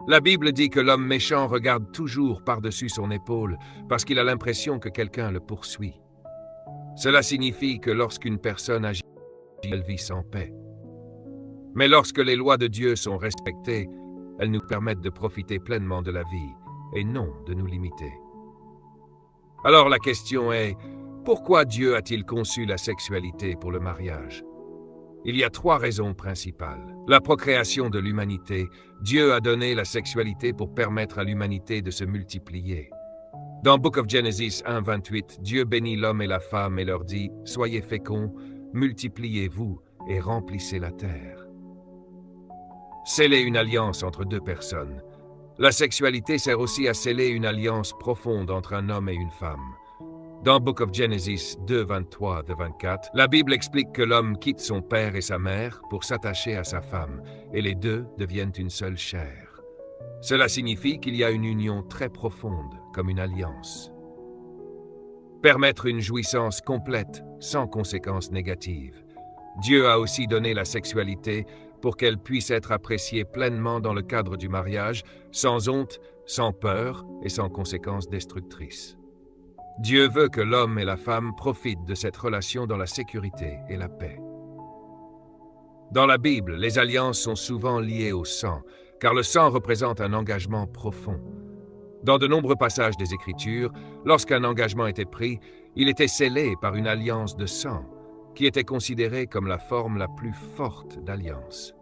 La Bible dit que l'homme méchant regarde toujours par-dessus son épaule parce qu'il a l'impression que quelqu'un le poursuit. Cela signifie que lorsqu'une personne agit, elle vit sans paix. Mais lorsque les lois de Dieu sont respectées, elles nous permettent de profiter pleinement de la vie et non de nous limiter. Alors la question est, pourquoi Dieu a-t-il conçu la sexualité pour le mariage? Il y a 3 raisons principales. La procréation de l'humanité. Dieu a donné la sexualité pour permettre à l'humanité de se multiplier. Dans Book of Genesis 1:28, Dieu bénit l'homme et la femme et leur dit « Soyez féconds, multipliez-vous et remplissez la terre. » Sceller une alliance entre 2 personnes. La sexualité sert aussi à sceller une alliance profonde entre un homme et une femme. Dans Book of Genesis 2:23-24, la Bible explique que l'homme quitte son père et sa mère pour s'attacher à sa femme, et les 2 deviennent une seule chair. Cela signifie qu'il y a une union très profonde, comme une alliance. Permettre une jouissance complète, sans conséquences négatives. Dieu a aussi donné la sexualité pour qu'elle puisse être appréciée pleinement dans le cadre du mariage, sans honte, sans peur et sans conséquences destructrices. Dieu veut que l'homme et la femme profitent de cette relation dans la sécurité et la paix. Dans la Bible, les alliances sont souvent liées au sang, car le sang représente un engagement profond. Dans de nombreux passages des Écritures, lorsqu'un engagement était pris, il était scellé par une alliance de sang, qui était considérée comme la forme la plus forte d'alliance.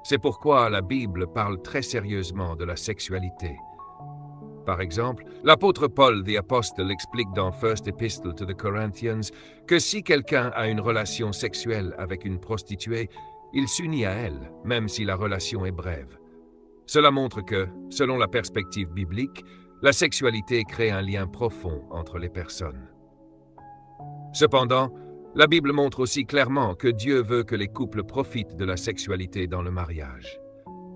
C'est pourquoi la Bible parle très sérieusement de la sexualité. Par exemple, l'apôtre Paul, the Apostle, explique dans First Epistle to the Corinthians que si quelqu'un a une relation sexuelle avec une prostituée, il s'unit à elle, même si la relation est brève. Cela montre que, selon la perspective biblique, la sexualité crée un lien profond entre les personnes. Cependant, la Bible montre aussi clairement que Dieu veut que les couples profitent de la sexualité dans le mariage.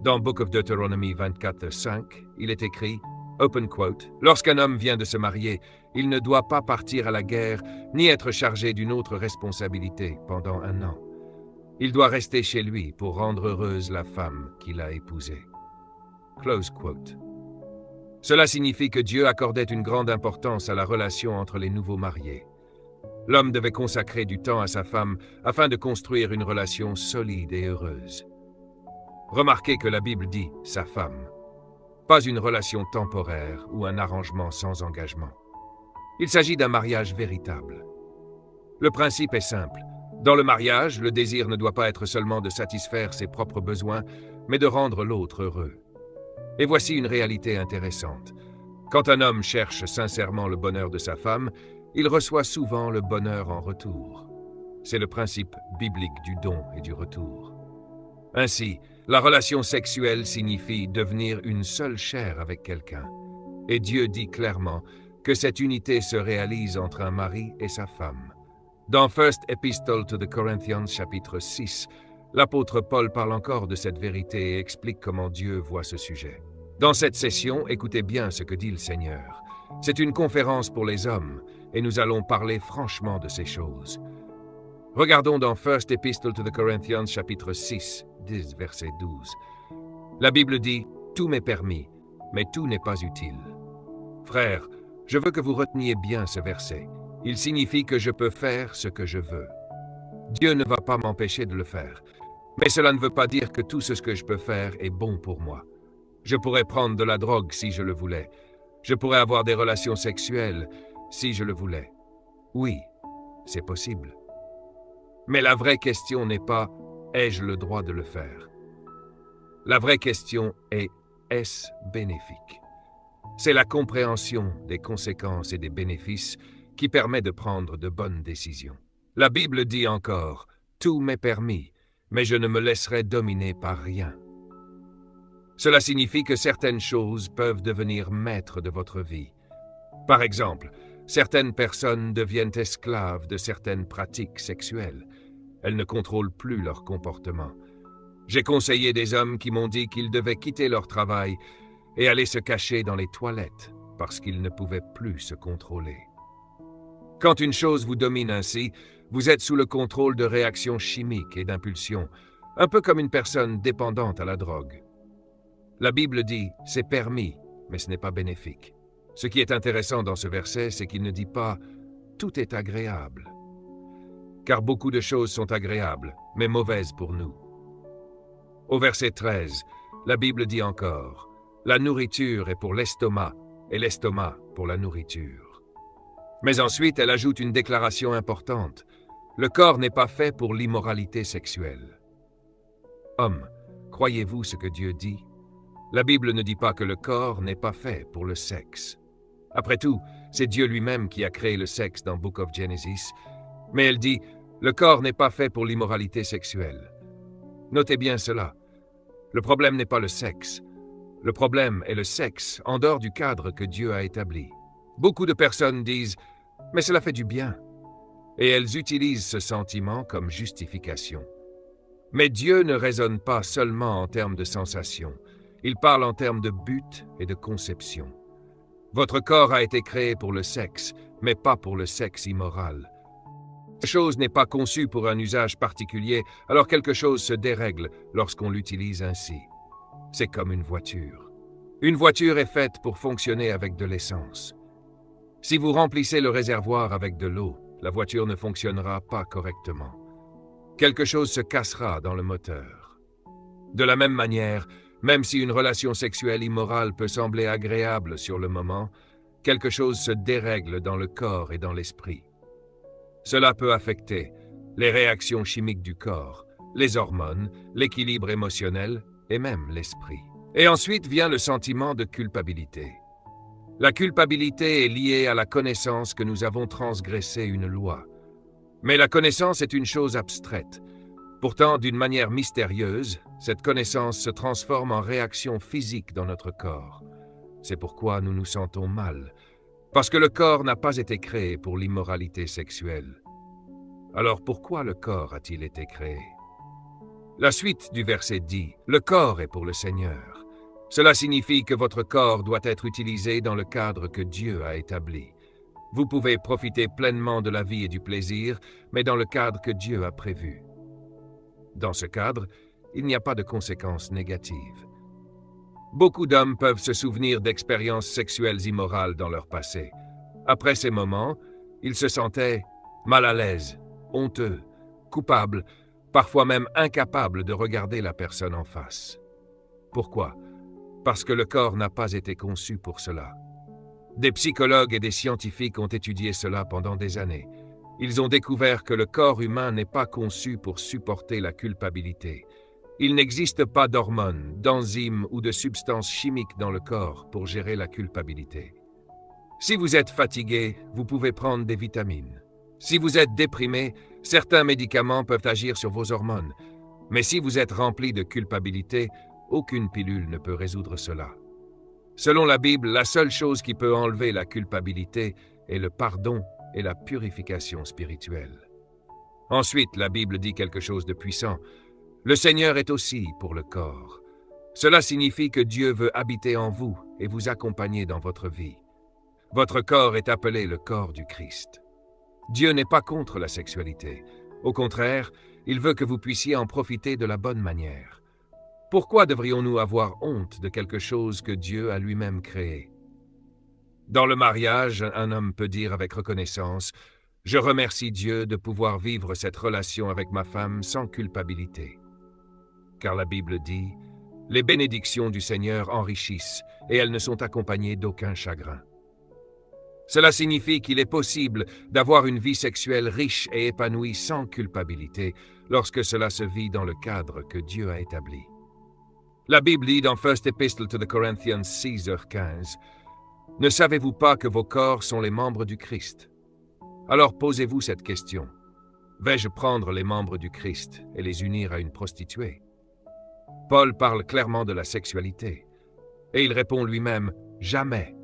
Dans Book of Deuteronomy 24:5, il est écrit Open quote, « Lorsqu'un homme vient de se marier, il ne doit pas partir à la guerre ni être chargé d'une autre responsabilité pendant 1 an. Il doit rester chez lui pour rendre heureuse la femme qu'il a épousée. » Close quote. Cela signifie que Dieu accordait une grande importance à la relation entre les nouveaux mariés. L'homme devait consacrer du temps à sa femme afin de construire une relation solide et heureuse. Remarquez que la Bible dit « sa femme ». Pas une relation temporaire ou un arrangement sans engagement. Il s'agit d'un mariage véritable. Le principe est simple. Dans le mariage, le désir ne doit pas être seulement de satisfaire ses propres besoins, mais de rendre l'autre heureux. Et voici une réalité intéressante. Quand un homme cherche sincèrement le bonheur de sa femme, il reçoit souvent le bonheur en retour. C'est le principe biblique du don et du retour. Ainsi, la relation sexuelle signifie devenir une seule chair avec quelqu'un. Et Dieu dit clairement que cette unité se réalise entre un mari et sa femme. Dans First Epistle to the Corinthians, chapitre 6, l'apôtre Paul parle encore de cette vérité et explique comment Dieu voit ce sujet. Dans cette session, écoutez bien ce que dit le Seigneur. C'est une conférence pour les hommes, et nous allons parler franchement de ces choses. Regardons dans First Epistle to the Corinthians, chapitre 6, 10, verset 12. La Bible dit « Tout m'est permis, mais tout n'est pas utile. » Frères, je veux que vous reteniez bien ce verset. Il signifie que je peux faire ce que je veux. Dieu ne va pas m'empêcher de le faire. Mais cela ne veut pas dire que tout ce que je peux faire est bon pour moi. Je pourrais prendre de la drogue si je le voulais. Je pourrais avoir des relations sexuelles si je le voulais. Oui, c'est possible. Mais la vraie question n'est pas « ai-je le droit de le faire ?» La vraie question est « est-ce bénéfique ?» C'est la compréhension des conséquences et des bénéfices qui permet de prendre de bonnes décisions. La Bible dit encore « Tout m'est permis, mais je ne me laisserai dominer par rien. » Cela signifie que certaines choses peuvent devenir maîtres de votre vie. Par exemple, certaines personnes deviennent esclaves de certaines pratiques sexuelles. Elles ne contrôlent plus leur comportement. J'ai conseillé des hommes qui m'ont dit qu'ils devaient quitter leur travail et aller se cacher dans les toilettes parce qu'ils ne pouvaient plus se contrôler. Quand une chose vous domine ainsi, vous êtes sous le contrôle de réactions chimiques et d'impulsions, un peu comme une personne dépendante à la drogue. La Bible dit « c'est permis », mais ce n'est pas bénéfique. Ce qui est intéressant dans ce verset, c'est qu'il ne dit pas « tout est agréable », car beaucoup de choses sont agréables, mais mauvaises pour nous. Au verset 13, la Bible dit encore « la nourriture est pour l'estomac, et l'estomac pour la nourriture ». Mais ensuite, elle ajoute une déclaration importante. Le corps n'est pas fait pour l'immoralité sexuelle. Hommes, croyez-vous ce que Dieu dit? La Bible ne dit pas que le corps n'est pas fait pour le sexe. Après tout, c'est Dieu lui-même qui a créé le sexe dans Book of Genesis, mais elle dit « le corps n'est pas fait pour l'immoralité sexuelle ». Notez bien cela. Le problème n'est pas le sexe. Le problème est le sexe en dehors du cadre que Dieu a établi. Beaucoup de personnes disent « mais cela fait du bien ». Et elles utilisent ce sentiment comme justification. Mais Dieu ne raisonne pas seulement en termes de sensation. Il parle en termes de but et de conception. Votre corps a été créé pour le sexe, mais pas pour le sexe immoral. Quelque chose n'est pas conçu pour un usage particulier, alors quelque chose se dérègle lorsqu'on l'utilise ainsi. C'est comme une voiture. Une voiture est faite pour fonctionner avec de l'essence. Si vous remplissez le réservoir avec de l'eau, la voiture ne fonctionnera pas correctement. Quelque chose se cassera dans le moteur. De la même manière, même si une relation sexuelle immorale peut sembler agréable sur le moment, quelque chose se dérègle dans le corps et dans l'esprit. Cela peut affecter les réactions chimiques du corps, les hormones, l'équilibre émotionnel et même l'esprit. Et ensuite vient le sentiment de culpabilité. La culpabilité est liée à la connaissance que nous avons transgressé une loi. Mais la connaissance est une chose abstraite. Pourtant, d'une manière mystérieuse, cette connaissance se transforme en réaction physique dans notre corps. C'est pourquoi nous nous sentons mal, parce que le corps n'a pas été créé pour l'immoralité sexuelle. Alors pourquoi le corps a-t-il été créé? La suite du verset dit « Le corps est pour le Seigneur ». Cela signifie que votre corps doit être utilisé dans le cadre que Dieu a établi. Vous pouvez profiter pleinement de la vie et du plaisir, mais dans le cadre que Dieu a prévu. Dans ce cadre, il n'y a pas de conséquences négatives. Beaucoup d'hommes peuvent se souvenir d'expériences sexuelles immorales dans leur passé. Après ces moments, ils se sentaient mal à l'aise, honteux, coupables, parfois même incapables de regarder la personne en face. Pourquoi? Parce que le corps n'a pas été conçu pour cela. Des psychologues et des scientifiques ont étudié cela pendant des années. Ils ont découvert que le corps humain n'est pas conçu pour supporter la culpabilité. Il n'existe pas d'hormones, d'enzymes ou de substances chimiques dans le corps pour gérer la culpabilité. Si vous êtes fatigué, vous pouvez prendre des vitamines. Si vous êtes déprimé, certains médicaments peuvent agir sur vos hormones. Mais si vous êtes rempli de culpabilité, aucune pilule ne peut résoudre cela. Selon la Bible, la seule chose qui peut enlever la culpabilité est le pardon et la purification spirituelle. Ensuite, la Bible dit quelque chose de puissant. Le Seigneur est aussi pour le corps. Cela signifie que Dieu veut habiter en vous et vous accompagner dans votre vie. Votre corps est appelé le corps du Christ. Dieu n'est pas contre la sexualité. Au contraire, il veut que vous puissiez en profiter de la bonne manière. Pourquoi devrions-nous avoir honte de quelque chose que Dieu a lui-même créé? Dans le mariage, un homme peut dire avec reconnaissance « Je remercie Dieu de pouvoir vivre cette relation avec ma femme sans culpabilité. » Car la Bible dit « Les bénédictions du Seigneur enrichissent et elles ne sont accompagnées d'aucun chagrin. » Cela signifie qu'il est possible d'avoir une vie sexuelle riche et épanouie sans culpabilité lorsque cela se vit dans le cadre que Dieu a établi. La Bible dit dans First Epistle to the Corinthians 6:15 « Ne savez-vous pas que vos corps sont les membres du Christ? Alors posez-vous cette question. Vais-je prendre les membres du Christ et les unir à une prostituée? » Paul parle clairement de la sexualité. Et il répond lui-même « Jamais ».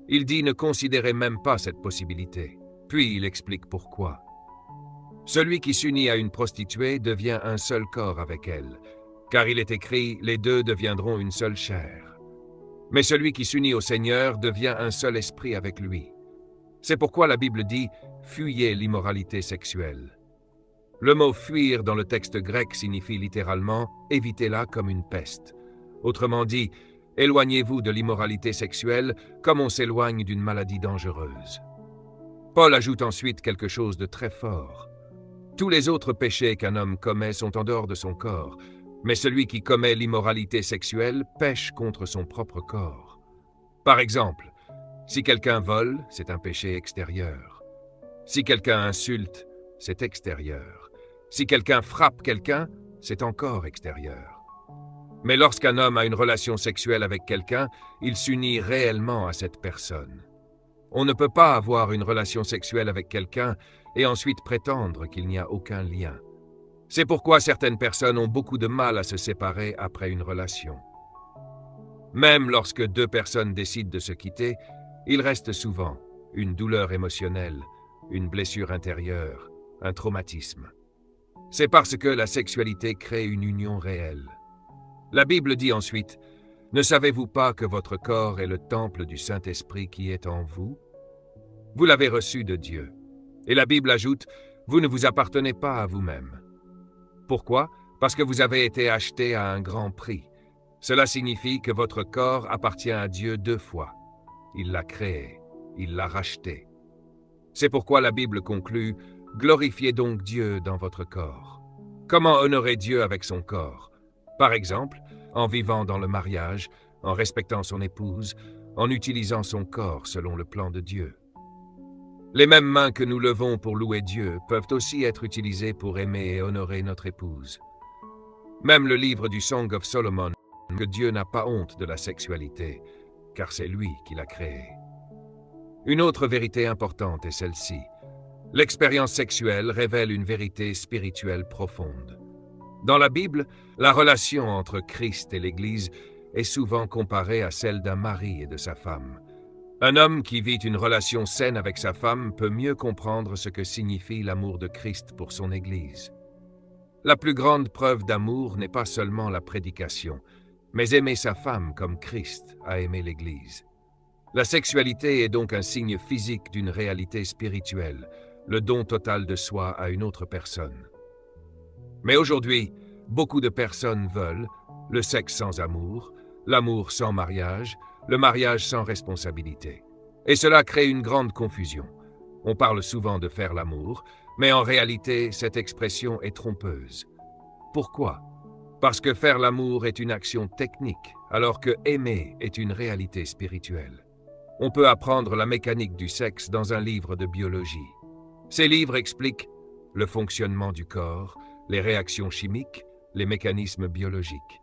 Il dit ne considérez même pas cette possibilité. Puis il explique pourquoi. Celui qui s'unit à une prostituée devient un seul corps avec elle, car il est écrit « Les deux deviendront une seule chair ». Mais celui qui s'unit au Seigneur devient un seul esprit avec lui. C'est pourquoi la Bible dit « Fuyez l'immoralité sexuelle ». Le mot « fuir » dans le texte grec signifie littéralement « évitez-la comme une peste ». Autrement dit, Éloignez-vous de l'immoralité sexuelle comme on s'éloigne d'une maladie dangereuse. Paul ajoute ensuite quelque chose de très fort. Tous les autres péchés qu'un homme commet sont en dehors de son corps, mais celui qui commet l'immoralité sexuelle pêche contre son propre corps. Par exemple, si quelqu'un vole, c'est un péché extérieur. Si quelqu'un insulte, c'est extérieur. Si quelqu'un frappe quelqu'un, c'est encore extérieur. Mais lorsqu'un homme a une relation sexuelle avec quelqu'un, il s'unit réellement à cette personne. On ne peut pas avoir une relation sexuelle avec quelqu'un et ensuite prétendre qu'il n'y a aucun lien. C'est pourquoi certaines personnes ont beaucoup de mal à se séparer après une relation. Même lorsque deux personnes décident de se quitter, il reste souvent une douleur émotionnelle, une blessure intérieure, un traumatisme. C'est parce que la sexualité crée une union réelle. La Bible dit ensuite, « Ne savez-vous pas que votre corps est le temple du Saint-Esprit qui est en vous? Vous l'avez reçu de Dieu. » Et la Bible ajoute, « Vous ne vous appartenez pas à vous-même. » Pourquoi? Parce que vous avez été acheté à un grand prix. Cela signifie que votre corps appartient à Dieu deux fois. Il l'a créé, il l'a racheté. C'est pourquoi la Bible conclut, « Glorifiez donc Dieu dans votre corps. » Comment honorer Dieu avec son corps? Par exemple, en vivant dans le mariage, en respectant son épouse, en utilisant son corps selon le plan de Dieu. Les mêmes mains que nous levons pour louer Dieu peuvent aussi être utilisées pour aimer et honorer notre épouse. Même le livre du Song of Solomon, que Dieu n'a pas honte de la sexualité, car c'est lui qui l'a créée. Une autre vérité importante est celle-ci. L'expérience sexuelle révèle une vérité spirituelle profonde. Dans la Bible, la relation entre Christ et l'Église est souvent comparée à celle d'un mari et de sa femme. Un homme qui vit une relation saine avec sa femme peut mieux comprendre ce que signifie l'amour de Christ pour son Église. La plus grande preuve d'amour n'est pas seulement la prédication, mais aimer sa femme comme Christ a aimé l'Église. La sexualité est donc un signe physique d'une réalité spirituelle, le don total de soi à une autre personne. Mais aujourd'hui, beaucoup de personnes veulent le sexe sans amour, l'amour sans mariage, le mariage sans responsabilité. Et cela crée une grande confusion. On parle souvent de faire l'amour, mais en réalité, cette expression est trompeuse. Pourquoi? Parce que faire l'amour est une action technique, alors que aimer est une réalité spirituelle. On peut apprendre la mécanique du sexe dans un livre de biologie. Ces livres expliquent le fonctionnement du corps, les réactions chimiques, les mécanismes biologiques.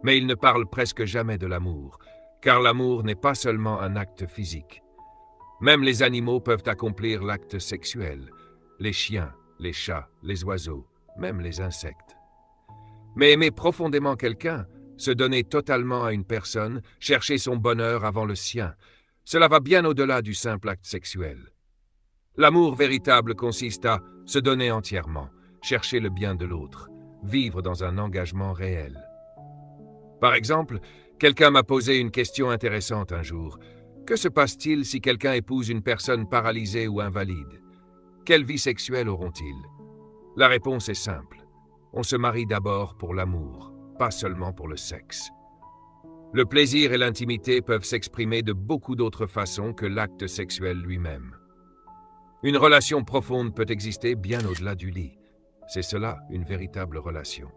Mais ils ne parlent presque jamais de l'amour, car l'amour n'est pas seulement un acte physique. Même les animaux peuvent accomplir l'acte sexuel, les chiens, les chats, les oiseaux, même les insectes. Mais aimer profondément quelqu'un, se donner totalement à une personne, chercher son bonheur avant le sien, cela va bien au-delà du simple acte sexuel. L'amour véritable consiste à se donner entièrement, chercher le bien de l'autre, vivre dans un engagement réel. Par exemple, quelqu'un m'a posé une question intéressante un jour. Que se passe-t-il si quelqu'un épouse une personne paralysée ou invalide? Quelle vie sexuelle auront-ils? La réponse est simple. On se marie d'abord pour l'amour, pas seulement pour le sexe. Le plaisir et l'intimité peuvent s'exprimer de beaucoup d'autres façons que l'acte sexuel lui-même. Une relation profonde peut exister bien au-delà du lit. C'est cela, une véritable relation.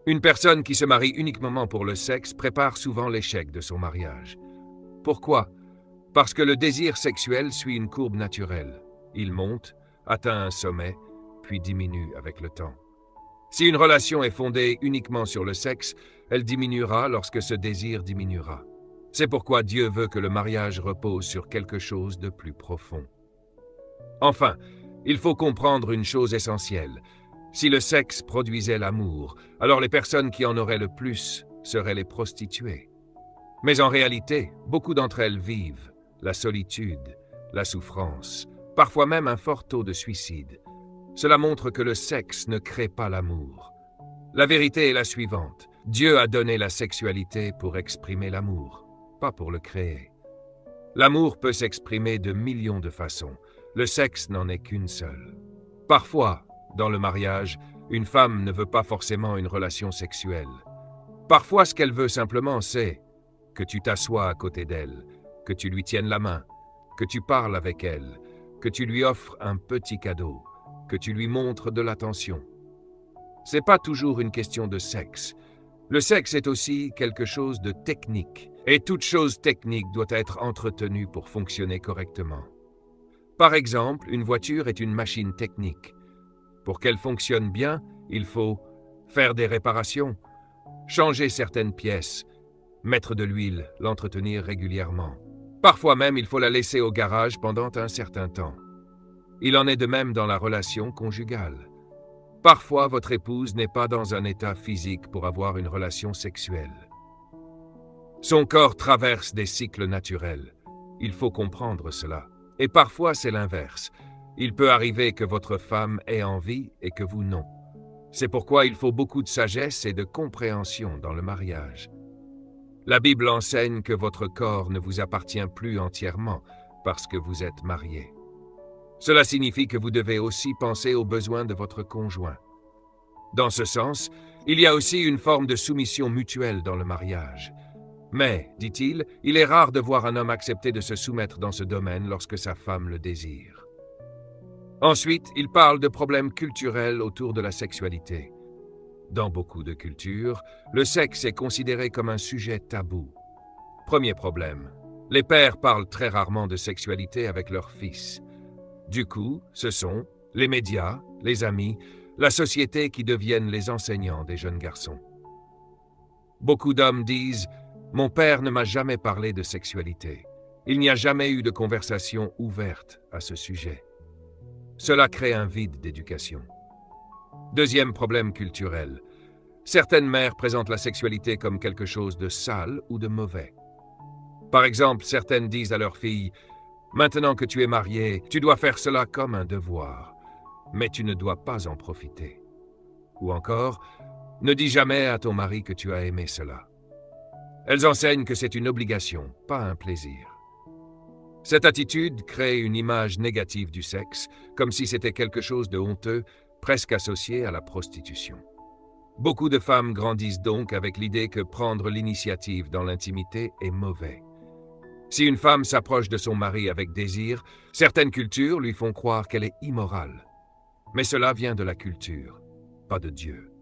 Une personne qui se marie uniquement pour le sexe prépare souvent l'échec de son mariage. Pourquoi? Parce que le désir sexuel suit une courbe naturelle. Il monte, atteint un sommet, puis diminue avec le temps. Si une relation est fondée uniquement sur le sexe, elle diminuera lorsque ce désir diminuera. C'est pourquoi Dieu veut que le mariage repose sur quelque chose de plus profond. Enfin, il faut comprendre une chose essentielle. Si le sexe produisait l'amour, alors les personnes qui en auraient le plus seraient les prostituées. Mais en réalité, beaucoup d'entre elles vivent la solitude, la souffrance, parfois même un fort taux de suicide. Cela montre que le sexe ne crée pas l'amour. La vérité est la suivante. Dieu a donné la sexualité pour exprimer l'amour, pas pour le créer. L'amour peut s'exprimer de millions de façons. Le sexe n'en est qu'une seule. Parfois, dans le mariage, une femme ne veut pas forcément une relation sexuelle. Parfois, ce qu'elle veut simplement, c'est que tu t'assoies à côté d'elle, que tu lui tiennes la main, que tu parles avec elle, que tu lui offres un petit cadeau, que tu lui montres de l'attention. C'est pas toujours une question de sexe. Le sexe est aussi quelque chose de technique, et toute chose technique doit être entretenue pour fonctionner correctement. Par exemple, une voiture est une machine technique. Pour qu'elle fonctionne bien, il faut faire des réparations, changer certaines pièces, mettre de l'huile, l'entretenir régulièrement. Parfois même, il faut la laisser au garage pendant un certain temps. Il en est de même dans la relation conjugale. Parfois, votre épouse n'est pas dans un état physique pour avoir une relation sexuelle. Son corps traverse des cycles naturels. Il faut comprendre cela. Et parfois, c'est l'inverse. Il peut arriver que votre femme ait envie et que vous non. C'est pourquoi il faut beaucoup de sagesse et de compréhension dans le mariage. La Bible enseigne que votre corps ne vous appartient plus entièrement parce que vous êtes mariés. Cela signifie que vous devez aussi penser aux besoins de votre conjoint. Dans ce sens, il y a aussi une forme de soumission mutuelle dans le mariage. Mais, dit-il, il est rare de voir un homme accepter de se soumettre dans ce domaine lorsque sa femme le désire. Ensuite, il parle de problèmes culturels autour de la sexualité. Dans beaucoup de cultures, le sexe est considéré comme un sujet tabou. Premier problème, les pères parlent très rarement de sexualité avec leurs fils. Du coup, ce sont les médias, les amis, la société qui deviennent les enseignants des jeunes garçons. Beaucoup d'hommes disent « Mon père ne m'a jamais parlé de sexualité. Il n'y a jamais eu de conversation ouverte à ce sujet. » Cela crée un vide d'éducation. Deuxième problème culturel. Certaines mères présentent la sexualité comme quelque chose de sale ou de mauvais. Par exemple, certaines disent à leur fille « Maintenant que tu es mariée, tu dois faire cela comme un devoir, mais tu ne dois pas en profiter. » Ou encore « Ne dis jamais à ton mari que tu as aimé cela. » Elles enseignent que c'est une obligation, pas un plaisir. Cette attitude crée une image négative du sexe, comme si c'était quelque chose de honteux, presque associé à la prostitution. Beaucoup de femmes grandissent donc avec l'idée que prendre l'initiative dans l'intimité est mauvais. Si une femme s'approche de son mari avec désir, certaines cultures lui font croire qu'elle est immorale. Mais cela vient de la culture, pas de Dieu.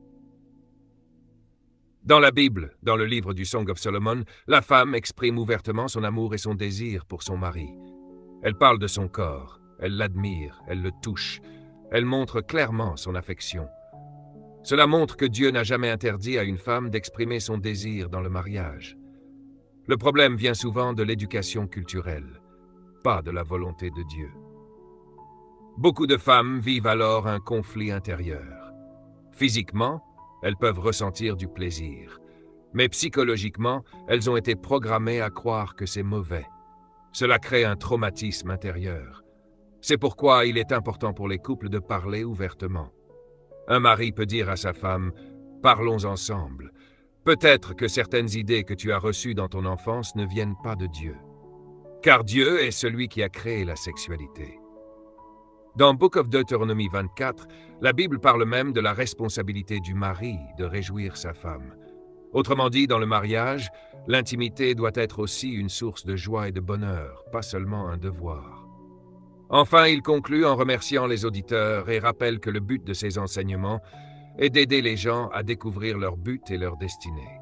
Dans la Bible, dans le livre du Song of Solomon, la femme exprime ouvertement son amour et son désir pour son mari. Elle parle de son corps, elle l'admire, elle le touche, elle montre clairement son affection. Cela montre que Dieu n'a jamais interdit à une femme d'exprimer son désir dans le mariage. Le problème vient souvent de l'éducation culturelle, pas de la volonté de Dieu. Beaucoup de femmes vivent alors un conflit intérieur. Physiquement, elles peuvent ressentir du plaisir, mais psychologiquement, elles ont été programmées à croire que c'est mauvais. Cela crée un traumatisme intérieur. C'est pourquoi il est important pour les couples de parler ouvertement. Un mari peut dire à sa femme « Parlons ensemble ». Peut-être que certaines idées que tu as reçues dans ton enfance ne viennent pas de Dieu. Car Dieu est celui qui a créé la sexualité. Dans Book of Deuteronomy 24, la Bible parle même de la responsabilité du mari de réjouir sa femme. Autrement dit, dans le mariage, l'intimité doit être aussi une source de joie et de bonheur, pas seulement un devoir. Enfin, il conclut en remerciant les auditeurs et rappelle que le but de ces enseignements est d'aider les gens à découvrir leur but et leur destinée.